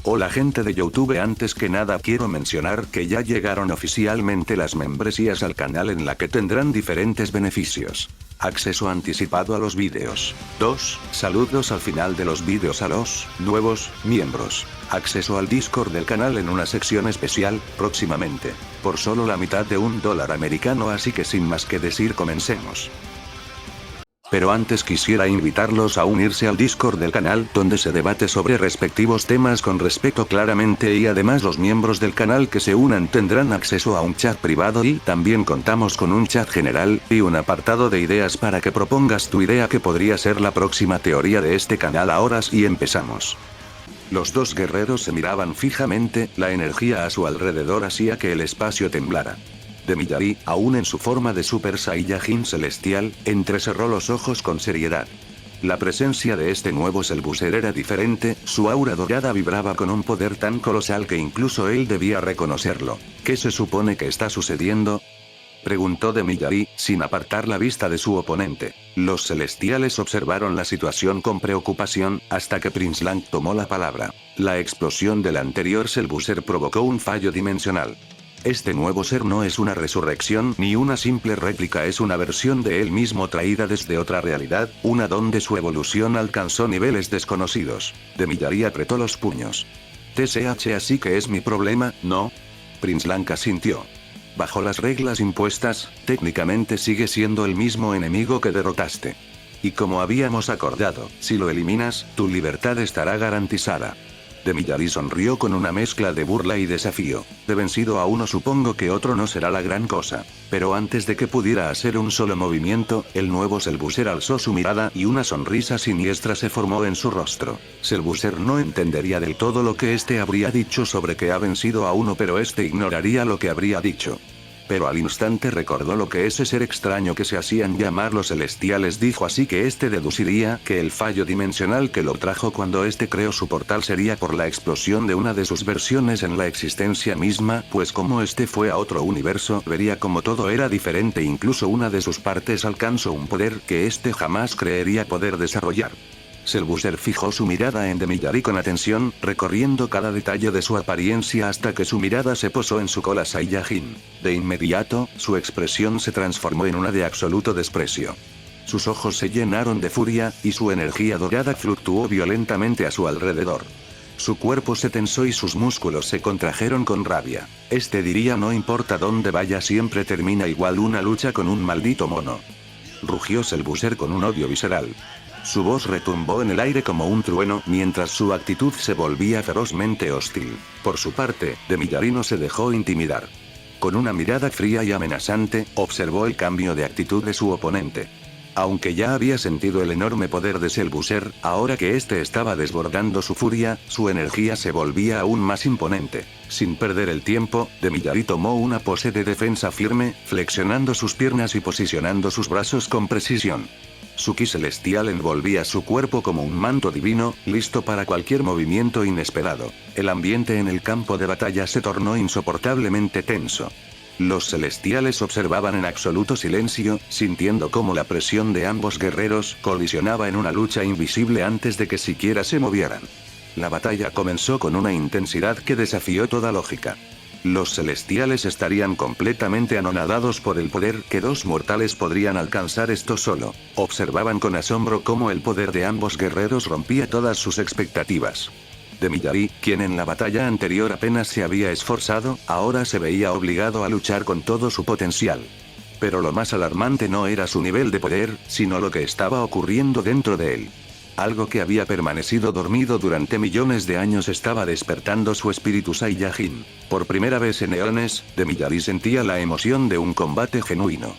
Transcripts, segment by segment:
Hola gente de YouTube, antes que nada quiero mencionar que ya llegaron oficialmente las membresías al canal en la que tendrán diferentes beneficios. Acceso anticipado a los vídeos. 2. Saludos al final de los vídeos a los nuevos miembros. Acceso al Discord del canal en una sección especial, próximamente. Por solo la mitad de $1 americano, así que sin más que decir comencemos. Pero antes quisiera invitarlos a unirse al Discord del canal, donde se debate sobre respectivos temas con respeto claramente, y además los miembros del canal que se unan tendrán acceso a un chat privado y también contamos con un chat general, y un apartado de ideas para que propongas tu idea que podría ser la próxima teoría de este canal. Ahora sí empezamos. Los dos guerreros se miraban fijamente, la energía a su alrededor hacía que el espacio temblara. Demillari, aún en su forma de Super Saiyajin celestial, entrecerró los ojos con seriedad. La presencia de este nuevo Cellbuzzer era diferente, su aura dorada vibraba con un poder tan colosal que incluso él debía reconocerlo. ¿Qué se supone que está sucediendo?, preguntó Demillari, sin apartar la vista de su oponente. Los celestiales observaron la situación con preocupación, hasta que Prince Lang tomó la palabra. La explosión del anterior Cellbuzzer provocó un fallo dimensional. Este nuevo ser no es una resurrección ni una simple réplica, es una versión de él mismo traída desde otra realidad, una donde su evolución alcanzó niveles desconocidos. Demillari apretó los puños. TSH, así que es mi problema, ¿no? Prince Lang asintió. Bajo las reglas impuestas, técnicamente sigue siendo el mismo enemigo que derrotaste. Y como habíamos acordado, si lo eliminas, tu libertad estará garantizada. Demillari sonrió con una mezcla de burla y desafío. De vencido a uno supongo que otro no será la gran cosa. Pero antes de que pudiera hacer un solo movimiento, el nuevo Cellbuzzer alzó su mirada y una sonrisa siniestra se formó en su rostro. Cellbuzzer no entendería del todo lo que este habría dicho sobre que ha vencido a uno, pero este ignoraría lo que habría dicho. Pero al instante recordó lo que ese ser extraño que se hacían llamar los celestiales dijo, así que este deduciría que el fallo dimensional que lo trajo cuando este creó su portal sería por la explosión de una de sus versiones en la existencia misma, pues como este fue a otro universo, vería como todo era diferente, incluso una de sus partes alcanzó un poder que este jamás creería poder desarrollar. Cellbuzzer fijó su mirada en Demillari con atención, recorriendo cada detalle de su apariencia hasta que su mirada se posó en su cola Saiyajin. De inmediato, su expresión se transformó en una de absoluto desprecio. Sus ojos se llenaron de furia, y su energía dorada fluctuó violentamente a su alrededor. Su cuerpo se tensó y sus músculos se contrajeron con rabia. Este diría: no importa dónde vaya, siempre termina igual, una lucha con un maldito mono. Rugió Cellbuzzer con un odio visceral. Su voz retumbó en el aire como un trueno, mientras su actitud se volvía ferozmente hostil. Por su parte, Demillari no se dejó intimidar. Con una mirada fría y amenazante, observó el cambio de actitud de su oponente. Aunque ya había sentido el enorme poder de Cellbuzzer, ahora que este estaba desbordando su furia, su energía se volvía aún más imponente. Sin perder el tiempo, Demillari tomó una pose de defensa firme, flexionando sus piernas y posicionando sus brazos con precisión. Su ki celestial envolvía su cuerpo como un manto divino, listo para cualquier movimiento inesperado. El ambiente en el campo de batalla se tornó insoportablemente tenso. Los celestiales observaban en absoluto silencio, sintiendo cómo la presión de ambos guerreros colisionaba en una lucha invisible antes de que siquiera se movieran. La batalla comenzó con una intensidad que desafió toda lógica. Los celestiales estarían completamente anonadados por el poder que dos mortales podrían alcanzar esto solo. Observaban con asombro cómo el poder de ambos guerreros rompía todas sus expectativas. Demillari, quien en la batalla anterior apenas se había esforzado, ahora se veía obligado a luchar con todo su potencial. Pero lo más alarmante no era su nivel de poder, sino lo que estaba ocurriendo dentro de él. Algo que había permanecido dormido durante millones de años estaba despertando su espíritu Saiyajin. Por primera vez en eones, Demillari sentía la emoción de un combate genuino.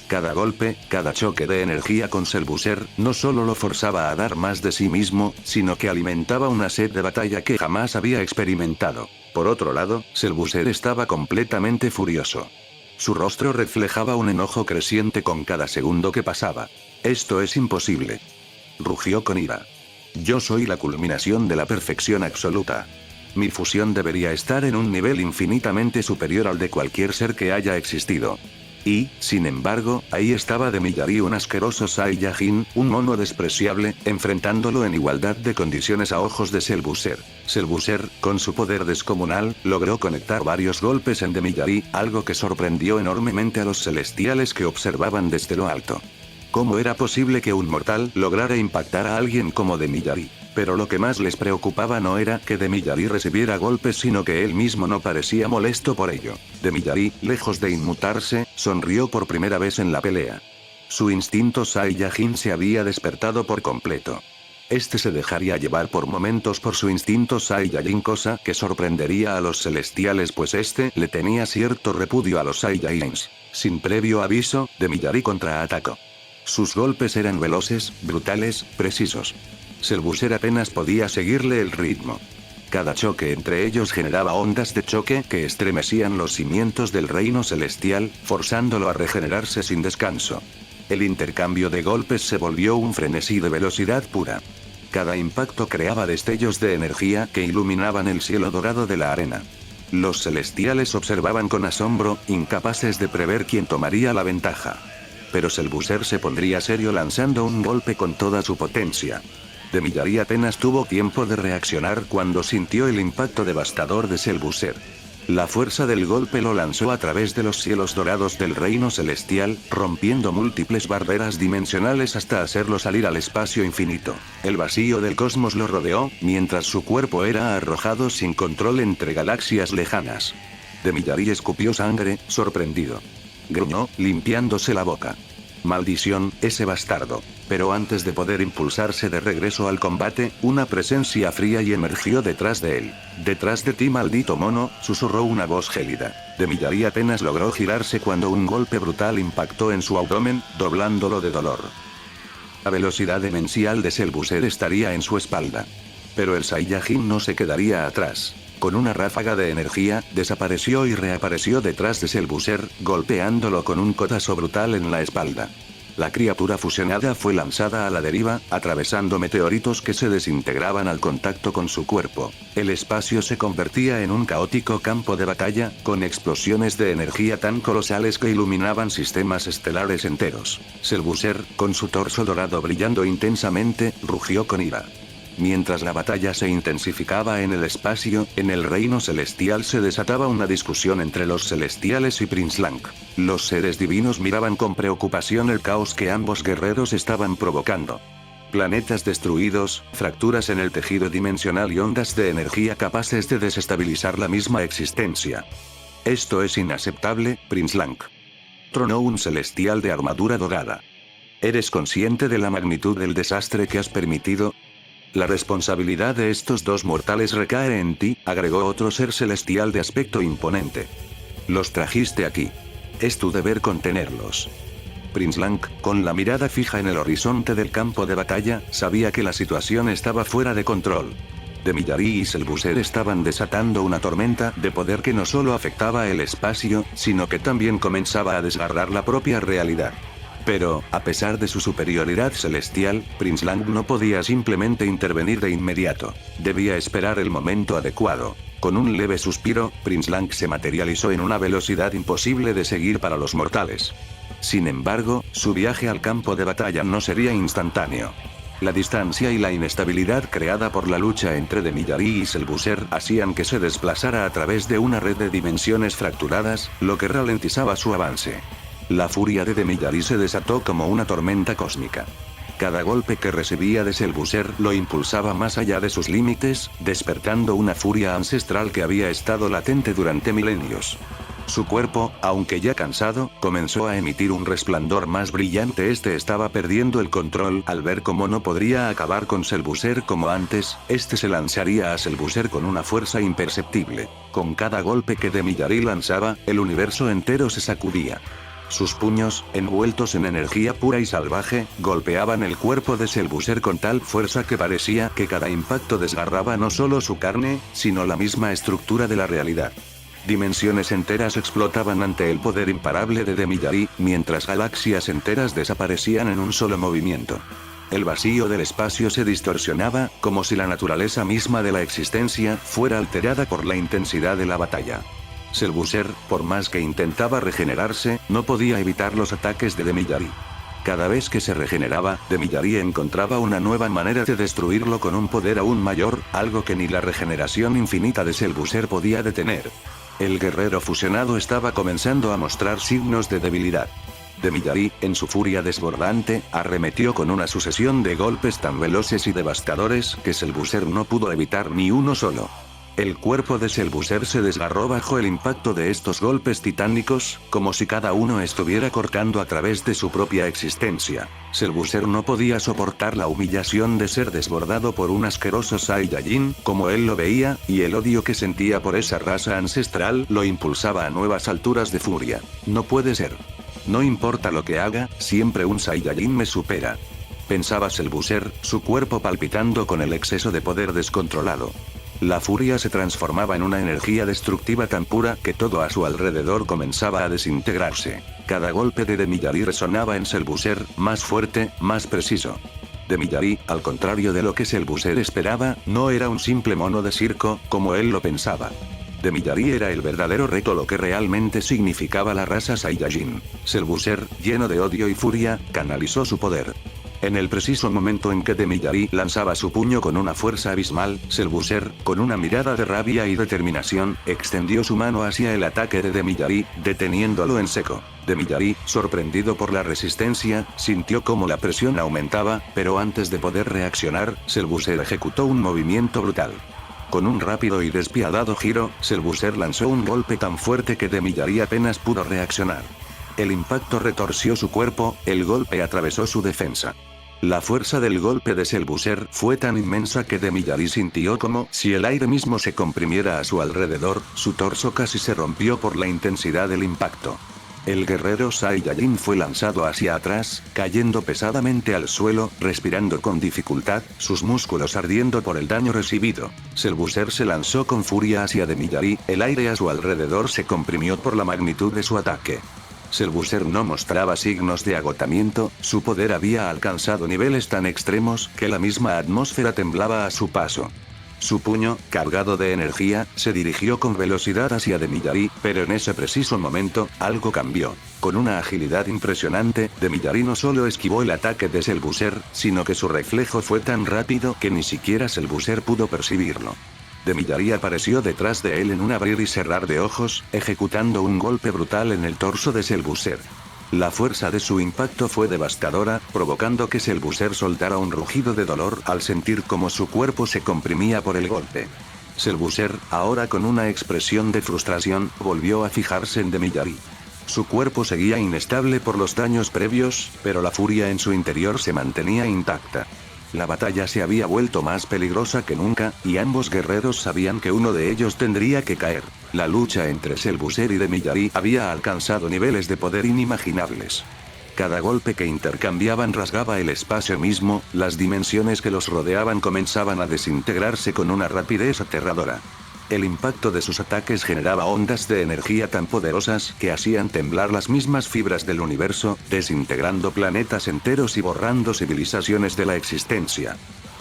Cada golpe, cada choque de energía con Cellbuzzer, no solo lo forzaba a dar más de sí mismo, sino que alimentaba una sed de batalla que jamás había experimentado. Por otro lado, Cellbuzzer estaba completamente furioso. Su rostro reflejaba un enojo creciente con cada segundo que pasaba. «Esto es imposible», rugió con ira. «Yo soy la culminación de la perfección absoluta. Mi fusión debería estar en un nivel infinitamente superior al de cualquier ser que haya existido. Y, sin embargo, ahí estaba Demillari, un asqueroso Saiyajin, un mono despreciable, enfrentándolo en igualdad de condiciones a ojos de Selbuser. Selbuser, con su poder descomunal, logró conectar varios golpes en Demillari, algo que sorprendió enormemente a los celestiales que observaban desde lo alto. ¿Cómo era posible que un mortal lograra impactar a alguien como Demillari? Pero lo que más les preocupaba no era que Demillari recibiera golpes, sino que él mismo no parecía molesto por ello. Demillari, lejos de inmutarse, sonrió por primera vez en la pelea. Su instinto Saiyajin se había despertado por completo. Este se dejaría llevar por momentos por su instinto Saiyajin, cosa que sorprendería a los celestiales, pues este le tenía cierto repudio a los Saiyajins. Sin previo aviso, Demillari contraatacó. Sus golpes eran veloces, brutales, precisos. Selbuser apenas podía seguirle el ritmo. Cada choque entre ellos generaba ondas de choque que estremecían los cimientos del reino celestial, forzándolo a regenerarse sin descanso. El intercambio de golpes se volvió un frenesí de velocidad pura. Cada impacto creaba destellos de energía que iluminaban el cielo dorado de la arena. Los celestiales observaban con asombro, incapaces de prever quién tomaría la ventaja. Pero Selbuser se pondría serio lanzando un golpe con toda su potencia. Demillari apenas tuvo tiempo de reaccionar cuando sintió el impacto devastador de Selbuser. La fuerza del golpe lo lanzó a través de los cielos dorados del reino celestial, rompiendo múltiples barreras dimensionales hasta hacerlo salir al espacio infinito. El vacío del cosmos lo rodeó, mientras su cuerpo era arrojado sin control entre galaxias lejanas. Demillari escupió sangre, sorprendido. Gruñó, limpiándose la boca. Maldición, ese bastardo. Pero antes de poder impulsarse de regreso al combate, una presencia fría y emergió detrás de él. «Detrás de ti, maldito mono», susurró una voz gélida. Demillari apenas logró girarse cuando un golpe brutal impactó en su abdomen, doblándolo de dolor. La velocidad demencial de Selbuser estaría en su espalda. Pero el Saiyajin no se quedaría atrás. Con una ráfaga de energía, desapareció y reapareció detrás de Selbuser, golpeándolo con un codazo brutal en la espalda. La criatura fusionada fue lanzada a la deriva, atravesando meteoritos que se desintegraban al contacto con su cuerpo. El espacio se convertía en un caótico campo de batalla, con explosiones de energía tan colosales que iluminaban sistemas estelares enteros. Selbuser, con su torso dorado brillando intensamente, rugió con ira. Mientras la batalla se intensificaba en el espacio, en el reino celestial se desataba una discusión entre los celestiales y Prince Lang. Los seres divinos miraban con preocupación el caos que ambos guerreros estaban provocando. Planetas destruidos, fracturas en el tejido dimensional y ondas de energía capaces de desestabilizar la misma existencia. «Esto es inaceptable, Prince Lang», tronó un celestial de armadura dorada. «¿Eres consciente de la magnitud del desastre que has permitido? La responsabilidad de estos dos mortales recae en ti», agregó otro ser celestial de aspecto imponente. «Los trajiste aquí. Es tu deber contenerlos». Prince Lang, con la mirada fija en el horizonte del campo de batalla, sabía que la situación estaba fuera de control. Demillari y Selbuser estaban desatando una tormenta de poder que no solo afectaba el espacio, sino que también comenzaba a desgarrar la propia realidad. Pero, a pesar de su superioridad celestial, Prince Lang no podía simplemente intervenir de inmediato. Debía esperar el momento adecuado. Con un leve suspiro, Prince Lang se materializó en una velocidad imposible de seguir para los mortales. Sin embargo, su viaje al campo de batalla no sería instantáneo. La distancia y la inestabilidad creada por la lucha entre Demillari y Selbuser hacían que se desplazara a través de una red de dimensiones fracturadas, lo que ralentizaba su avance. La furia de Demillari se desató como una tormenta cósmica. Cada golpe que recibía de Selbuser lo impulsaba más allá de sus límites, despertando una furia ancestral que había estado latente durante milenios. Su cuerpo, aunque ya cansado, comenzó a emitir un resplandor más brillante. Este estaba perdiendo el control al ver cómo no podría acabar con Selbuser como antes. Este se lanzaría a Selbuser con una fuerza imperceptible. Con cada golpe que Demillari lanzaba, el universo entero se sacudía. Sus puños, envueltos en energía pura y salvaje, golpeaban el cuerpo de Selbuser con tal fuerza que parecía que cada impacto desgarraba no solo su carne, sino la misma estructura de la realidad. Dimensiones enteras explotaban ante el poder imparable de Demillari, mientras galaxias enteras desaparecían en un solo movimiento. El vacío del espacio se distorsionaba, como si la naturaleza misma de la existencia fuera alterada por la intensidad de la batalla. Selbuser, por más que intentaba regenerarse, no podía evitar los ataques de Demillari. Cada vez que se regeneraba, Demillari encontraba una nueva manera de destruirlo con un poder aún mayor, algo que ni la regeneración infinita de Selbuser podía detener. El guerrero fusionado estaba comenzando a mostrar signos de debilidad. Demillari, en su furia desbordante, arremetió con una sucesión de golpes tan veloces y devastadores que Selbuser no pudo evitar ni uno solo. El cuerpo de Selbuser se desgarró bajo el impacto de estos golpes titánicos, como si cada uno estuviera cortando a través de su propia existencia. Selbuser no podía soportar la humillación de ser desbordado por un asqueroso Saiyajin, como él lo veía, y el odio que sentía por esa raza ancestral lo impulsaba a nuevas alturas de furia. No puede ser. No importa lo que haga, siempre un Saiyajin me supera. Pensaba Selbuser, su cuerpo palpitando con el exceso de poder descontrolado. La furia se transformaba en una energía destructiva tan pura que todo a su alrededor comenzaba a desintegrarse. Cada golpe de Demillari resonaba en Selbuser, más fuerte, más preciso. Demillari, al contrario de lo que Selbuser esperaba, no era un simple mono de circo, como él lo pensaba. Demillari era el verdadero reto, lo que realmente significaba la raza Saiyajin. Selbuser, lleno de odio y furia, canalizó su poder. En el preciso momento en que Demillari lanzaba su puño con una fuerza abismal, Selbuser, con una mirada de rabia y determinación, extendió su mano hacia el ataque de Demillari, deteniéndolo en seco. Demillari, sorprendido por la resistencia, sintió como la presión aumentaba, pero antes de poder reaccionar, Selbuser ejecutó un movimiento brutal. Con un rápido y despiadado giro, Selbuser lanzó un golpe tan fuerte que Demillari apenas pudo reaccionar. El impacto retorció su cuerpo, el golpe atravesó su defensa. La fuerza del golpe de Selbuser fue tan inmensa que Demillari sintió como si el aire mismo se comprimiera a su alrededor, su torso casi se rompió por la intensidad del impacto. El guerrero Saiyajin fue lanzado hacia atrás, cayendo pesadamente al suelo, respirando con dificultad, sus músculos ardiendo por el daño recibido. Selbuser se lanzó con furia hacia Demillari, el aire a su alrededor se comprimió por la magnitud de su ataque. Selbuser no mostraba signos de agotamiento, su poder había alcanzado niveles tan extremos que la misma atmósfera temblaba a su paso. Su puño, cargado de energía, se dirigió con velocidad hacia Demillari, pero en ese preciso momento, algo cambió. Con una agilidad impresionante, Demillari no solo esquivó el ataque de Selbuser, sino que su reflejo fue tan rápido que ni siquiera Selbuser pudo percibirlo. Demillari apareció detrás de él en un abrir y cerrar de ojos, ejecutando un golpe brutal en el torso de Selbuser. La fuerza de su impacto fue devastadora, provocando que Selbuser soltara un rugido de dolor al sentir cómo su cuerpo se comprimía por el golpe. Selbuser, ahora con una expresión de frustración, volvió a fijarse en Demillari. Su cuerpo seguía inestable por los daños previos, pero la furia en su interior se mantenía intacta. La batalla se había vuelto más peligrosa que nunca, y ambos guerreros sabían que uno de ellos tendría que caer. La lucha entre Selbuser y Demillari había alcanzado niveles de poder inimaginables. Cada golpe que intercambiaban rasgaba el espacio mismo, las dimensiones que los rodeaban comenzaban a desintegrarse con una rapidez aterradora. El impacto de sus ataques generaba ondas de energía tan poderosas que hacían temblar las mismas fibras del universo, desintegrando planetas enteros y borrando civilizaciones de la existencia.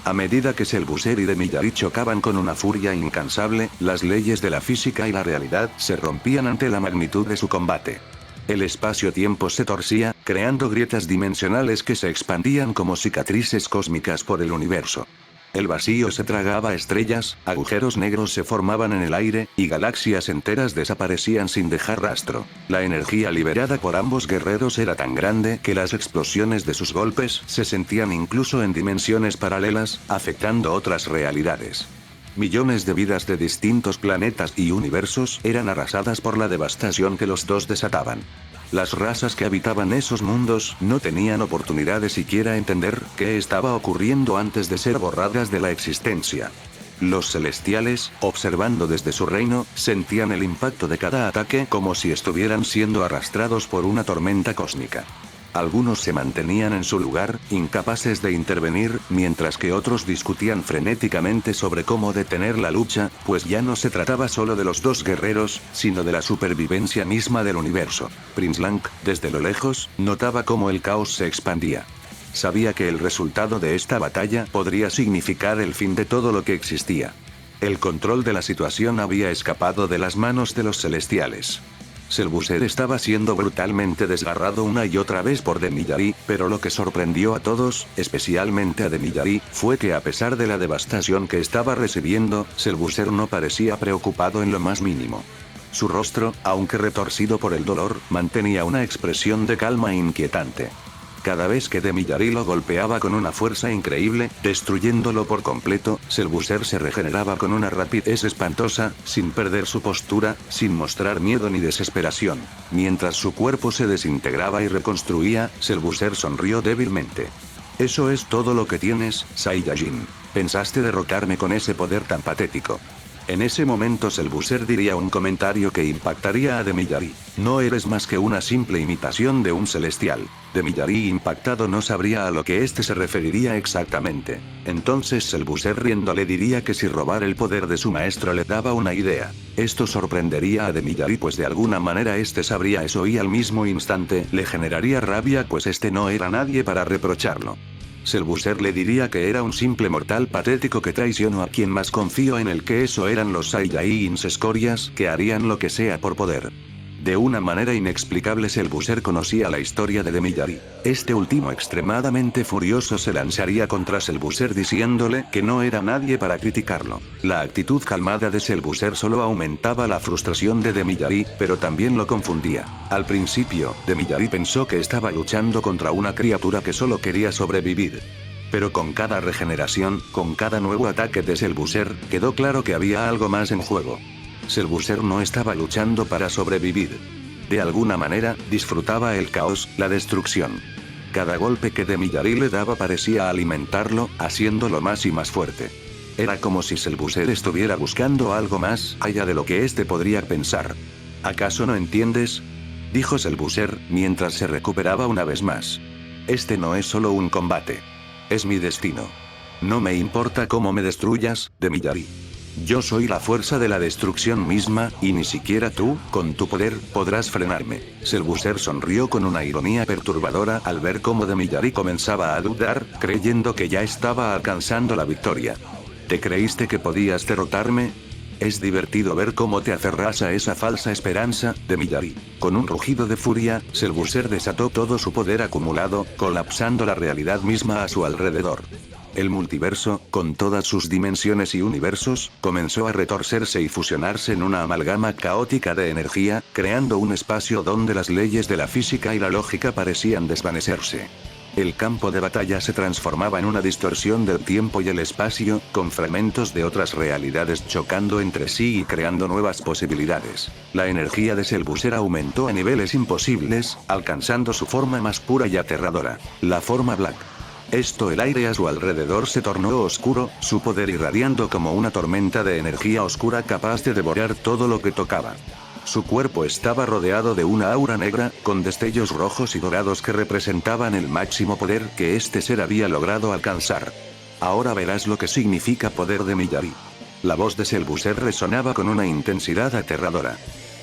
A medida que Selbuser y Demillari chocaban con una furia incansable, las leyes de la física y la realidad se rompían ante la magnitud de su combate. El espacio-tiempo se torcía, creando grietas dimensionales que se expandían como cicatrices cósmicas por el universo. El vacío se tragaba estrellas, agujeros negros se formaban en el aire, y galaxias enteras desaparecían sin dejar rastro. La energía liberada por ambos guerreros era tan grande que las explosiones de sus golpes se sentían incluso en dimensiones paralelas, afectando otras realidades. Millones de vidas de distintos planetas y universos eran arrasadas por la devastación que los dos desataban. Las razas que habitaban esos mundos no tenían oportunidad de siquiera entender qué estaba ocurriendo antes de ser borradas de la existencia. Los celestiales, observando desde su reino, sentían el impacto de cada ataque como si estuvieran siendo arrastrados por una tormenta cósmica. Algunos se mantenían en su lugar, incapaces de intervenir, mientras que otros discutían frenéticamente sobre cómo detener la lucha, pues ya no se trataba solo de los dos guerreros, sino de la supervivencia misma del universo. Prince Lang, desde lo lejos, notaba cómo el caos se expandía. Sabía que el resultado de esta batalla podría significar el fin de todo lo que existía. El control de la situación había escapado de las manos de los celestiales. Selbuser estaba siendo brutalmente desgarrado una y otra vez por Demillari, pero lo que sorprendió a todos, especialmente a Demillari, fue que a pesar de la devastación que estaba recibiendo, Selbuser no parecía preocupado en lo más mínimo. Su rostro, aunque retorcido por el dolor, mantenía una expresión de calma inquietante. Cada vez que Demillari lo golpeaba con una fuerza increíble, destruyéndolo por completo, Selbuser se regeneraba con una rapidez espantosa, sin perder su postura, sin mostrar miedo ni desesperación. Mientras su cuerpo se desintegraba y reconstruía, Selbuser sonrió débilmente. «Eso es todo lo que tienes, Saiyajin. Pensaste derrotarme con ese poder tan patético». En ese momento Selbuser diría un comentario que impactaría a Demillari. «No eres más que una simple imitación de un celestial». Demillari impactado no sabría a lo que este se referiría exactamente. Entonces Selbuser riendo le diría que si robar el poder de su maestro le daba una idea. Esto sorprendería a Demillari pues de alguna manera este sabría eso y al mismo instante le generaría rabia pues este no era nadie para reprocharlo. Selbuser le diría que era un simple mortal patético que traicionó a quien más confío en el que eso eran los Saiyajins escorias que harían lo que sea por poder. De una manera inexplicable Selbuser conocía la historia de Demillari. Este último extremadamente furioso se lanzaría contra Selbuser diciéndole que no era nadie para criticarlo. La actitud calmada de Selbuser solo aumentaba la frustración de Demillari, pero también lo confundía. Al principio, Demillari pensó que estaba luchando contra una criatura que solo quería sobrevivir. Pero con cada regeneración, con cada nuevo ataque de Selbuser, quedó claro que había algo más en juego. Selbuser no estaba luchando para sobrevivir. De alguna manera, disfrutaba el caos, la destrucción. Cada golpe que Demillari le daba parecía alimentarlo, haciéndolo más y más fuerte. Era como si Selbuser estuviera buscando algo más allá de lo que éste podría pensar. ¿Acaso no entiendes?, dijo Selbuser, mientras se recuperaba una vez más. Este no es solo un combate. Es mi destino. No me importa cómo me destruyas, Demillari. Yo soy la fuerza de la destrucción misma, y ni siquiera tú, con tu poder, podrás frenarme. Selbuser sonrió con una ironía perturbadora al ver cómo Demillari comenzaba a dudar, creyendo que ya estaba alcanzando la victoria. ¿Te creíste que podías derrotarme? Es divertido ver cómo te aferras a esa falsa esperanza, Demillari. Con un rugido de furia, Selbuser desató todo su poder acumulado, colapsando la realidad misma a su alrededor. El multiverso, con todas sus dimensiones y universos, comenzó a retorcerse y fusionarse en una amalgama caótica de energía, creando un espacio donde las leyes de la física y la lógica parecían desvanecerse. El campo de batalla se transformaba en una distorsión del tiempo y el espacio, con fragmentos de otras realidades chocando entre sí y creando nuevas posibilidades. La energía de Selbuser aumentó a niveles imposibles, alcanzando su forma más pura y aterradora, la forma Black. El aire a su alrededor se tornó oscuro, su poder irradiando como una tormenta de energía oscura capaz de devorar todo lo que tocaba. Su cuerpo estaba rodeado de una aura negra, con destellos rojos y dorados que representaban el máximo poder que este ser había logrado alcanzar. Ahora verás lo que significa poder de Miyagi. La voz de Selbuser resonaba con una intensidad aterradora.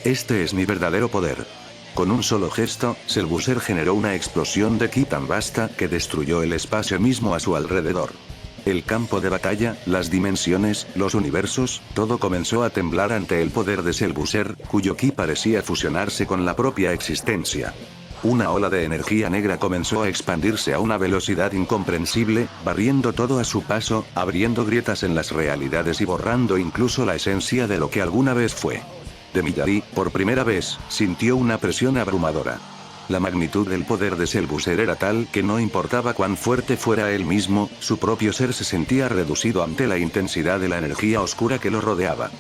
Este es mi verdadero poder. Con un solo gesto, Selbuser generó una explosión de ki tan vasta que destruyó el espacio mismo a su alrededor. El campo de batalla, las dimensiones, los universos, todo comenzó a temblar ante el poder de Selbuser, cuyo ki parecía fusionarse con la propia existencia. Una ola de energía negra comenzó a expandirse a una velocidad incomprensible, barriendo todo a su paso, abriendo grietas en las realidades y borrando incluso la esencia de lo que alguna vez fue. Demillari, por primera vez, sintió una presión abrumadora. La magnitud del poder de Selbuser era tal que no importaba cuán fuerte fuera él mismo, su propio ser se sentía reducido ante la intensidad de la energía oscura que lo rodeaba.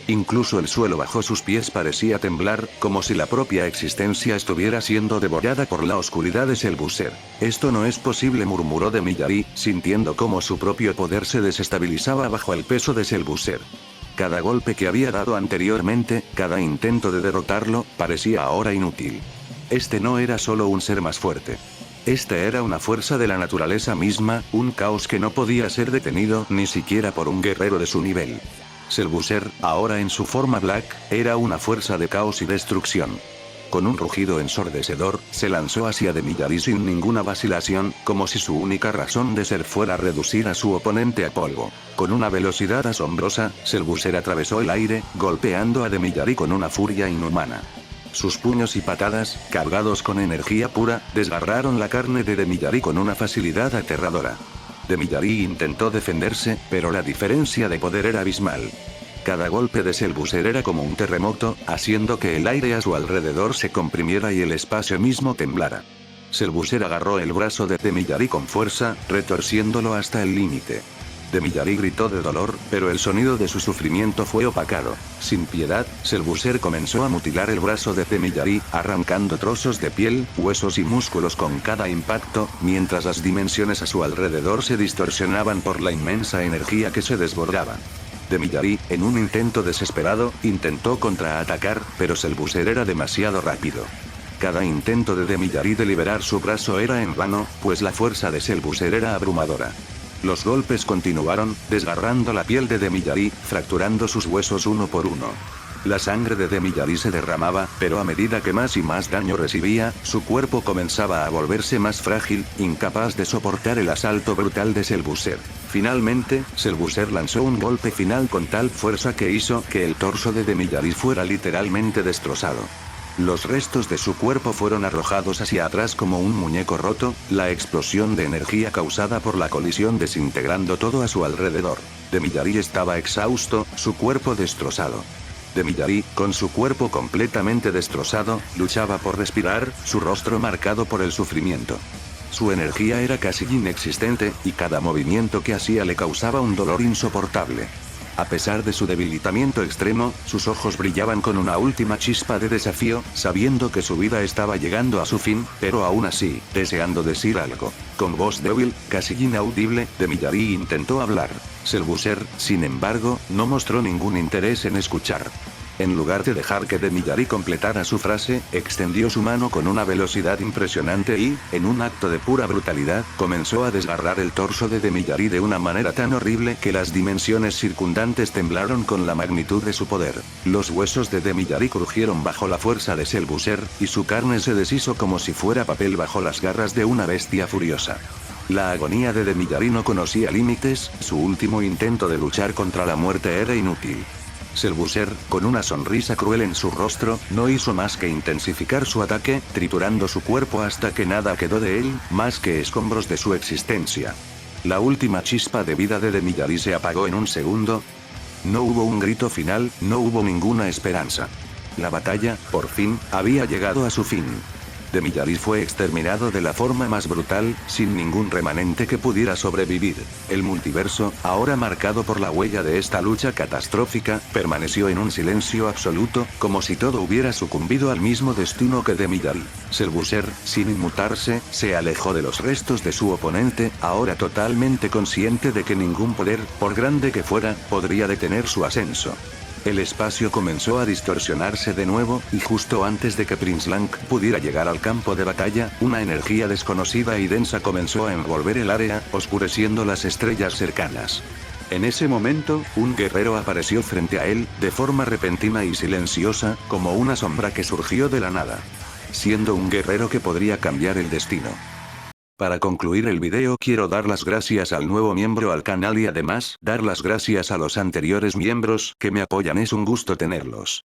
Incluso el suelo bajo sus pies parecía temblar, como si la propia existencia estuviera siendo devorada por la oscuridad de Selbuser. Esto no es posible, murmuró Demillari, sintiendo cómo su propio poder se desestabilizaba bajo el peso de Selbuser. Cada golpe que había dado anteriormente, cada intento de derrotarlo, parecía ahora inútil. Este no era solo un ser más fuerte. Este era una fuerza de la naturaleza misma, un caos que no podía ser detenido ni siquiera por un guerrero de su nivel. Selbuser, ahora en su forma Black, era una fuerza de caos y destrucción. Con un rugido ensordecedor, se lanzó hacia Demillari sin ninguna vacilación, como si su única razón de ser fuera reducir a su oponente a polvo. Con una velocidad asombrosa, Selbuser atravesó el aire, golpeando a Demillari con una furia inhumana. Sus puños y patadas, cargados con energía pura, desgarraron la carne de Demillari con una facilidad aterradora. Demillari intentó defenderse, pero la diferencia de poder era abismal. Cada golpe de Selbuser era como un terremoto, haciendo que el aire a su alrededor se comprimiera y el espacio mismo temblara. Selbuser agarró el brazo de Demillari con fuerza, retorciéndolo hasta el límite. Demillari gritó de dolor, pero el sonido de su sufrimiento fue opacado. Sin piedad, Selbuser comenzó a mutilar el brazo de Demillari, arrancando trozos de piel, huesos y músculos con cada impacto, mientras las dimensiones a su alrededor se distorsionaban por la inmensa energía que se desbordaba. Demillari, en un intento desesperado, intentó contraatacar, pero Selbuser era demasiado rápido. Cada intento de Demillari de liberar su brazo era en vano, pues la fuerza de Selbuser era abrumadora. Los golpes continuaron, desgarrando la piel de Demillari, fracturando sus huesos uno por uno. La sangre de Demillari se derramaba, pero a medida que más y más daño recibía, su cuerpo comenzaba a volverse más frágil, incapaz de soportar el asalto brutal de Selbuser. Finalmente, Selbuser lanzó un golpe final con tal fuerza que hizo que el torso de Demillari fuera literalmente destrozado. Los restos de su cuerpo fueron arrojados hacia atrás como un muñeco roto, la explosión de energía causada por la colisión desintegrando todo a su alrededor. Demillari estaba exhausto, su cuerpo destrozado. Demillari, con su cuerpo completamente destrozado, luchaba por respirar, su rostro marcado por el sufrimiento. Su energía era casi inexistente, y cada movimiento que hacía le causaba un dolor insoportable. A pesar de su debilitamiento extremo, sus ojos brillaban con una última chispa de desafío, sabiendo que su vida estaba llegando a su fin, pero aún así, deseando decir algo. Con voz débil, casi inaudible, Demillari intentó hablar. Selbuser, sin embargo, no mostró ningún interés en escuchar. En lugar de dejar que Demillari completara su frase, extendió su mano con una velocidad impresionante y, en un acto de pura brutalidad, comenzó a desgarrar el torso de Demillari de una manera tan horrible que las dimensiones circundantes temblaron con la magnitud de su poder. Los huesos de Demillari crujieron bajo la fuerza de Selbuser, y su carne se deshizo como si fuera papel bajo las garras de una bestia furiosa. La agonía de Demillari no conocía límites, su último intento de luchar contra la muerte era inútil. Selbuser, con una sonrisa cruel en su rostro, no hizo más que intensificar su ataque, triturando su cuerpo hasta que nada quedó de él, más que escombros de su existencia. La última chispa de vida de Demillari se apagó en un segundo. No hubo un grito final, no hubo ninguna esperanza. La batalla, por fin, había llegado a su fin. Demillari fue exterminado de la forma más brutal, sin ningún remanente que pudiera sobrevivir. El multiverso, ahora marcado por la huella de esta lucha catastrófica, permaneció en un silencio absoluto, como si todo hubiera sucumbido al mismo destino que Demillari. Selbuser, sin inmutarse, se alejó de los restos de su oponente, ahora totalmente consciente de que ningún poder, por grande que fuera, podría detener su ascenso. El espacio comenzó a distorsionarse de nuevo, y justo antes de que Prince Lang pudiera llegar al campo de batalla, una energía desconocida y densa comenzó a envolver el área, oscureciendo las estrellas cercanas. En ese momento, un guerrero apareció frente a él, de forma repentina y silenciosa, como una sombra que surgió de la nada. Siendo un guerrero que podría cambiar el destino. Para concluir el video quiero dar las gracias al nuevo miembro al canal y además dar las gracias a los anteriores miembros que me apoyan, es un gusto tenerlos.